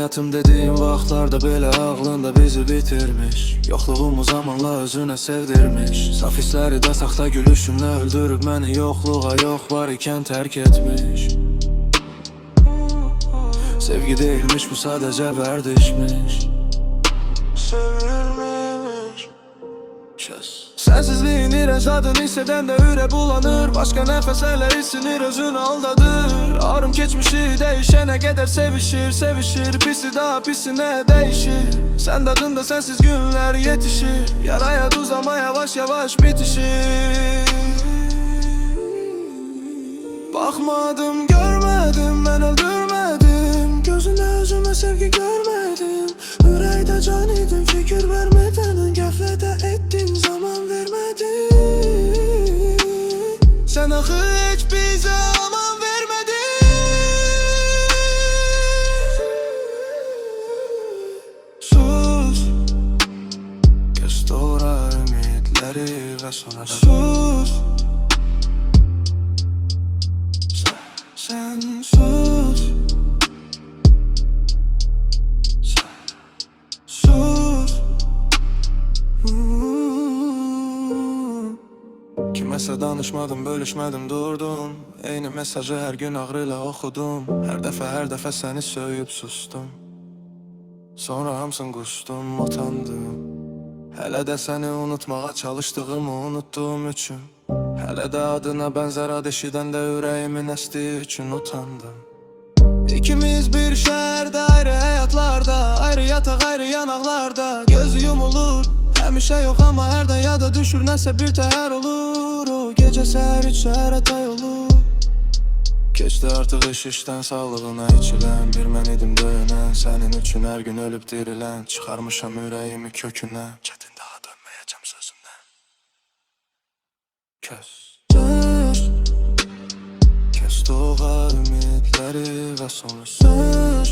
hayatım dediğim vaxtlarda belə ağlında bizi bitirmiş. Yoxluğumu zamanla özünə sevdirmiş. Saf hissləri də saxta gülüşümlə öldürüb məni yoxluğa yox var ikən tərk etmiş. Sevgi değilmiş bu sadəcə vərdişmiş. Sevilmiş Sensizliğin iğrenç adını hissedende üre bulanır. Başka nefesler isinir özünü aldadır. Ağrım geçmişi değişene kadar sevişir. Sevişir pisi daha pisine değişir. Sen tadında sensiz günler yetişir. Yaraya tuz ama yavaş yavaş bitişir. Bakmadım görmedim ben öldürmedim. Gözünde özüme sevgi görmedim. Yüreğde can idim fikir vermeden. Gaflete ettin zaman vermedin. Sen ahı hiçbir zaman vermedin. Sus Göz doğra ümitleri ve sonra da sus. Sen sus. Sus. Kiməsə danışmadım, bölüşmədim, durdum. Eyni mesajı hər gün ağrıyla oxudum. Hər dəfə səni söyüb sustum. Sonra hamısını qustum, utandım. Hələ də səni unutmağa çalışdığımı unutduğum üçün. Hələ də adına bənzər ad eşidəndə ürəyimin əsdiyi üçün utandım. İkimiz bir şəhərdə, ayrı həyatlarda, ayrı yataq, ayrı yanaqlarda. Gözü yumulur, həmişə yox amma hərdən yada düşür nəsə bir təhər olur. O gecə səhər üç səhərə tay olur. Keçdi artıq iş işdən sağlığına içilən. Bir mən idim döyünən, sənin üçün hər gün ölüb dirilən. Çıxarmışam ürəyimi kökünə, çətin daha dönməyəcəm sözümdən. Kes doğar ümitləri və sonra söz.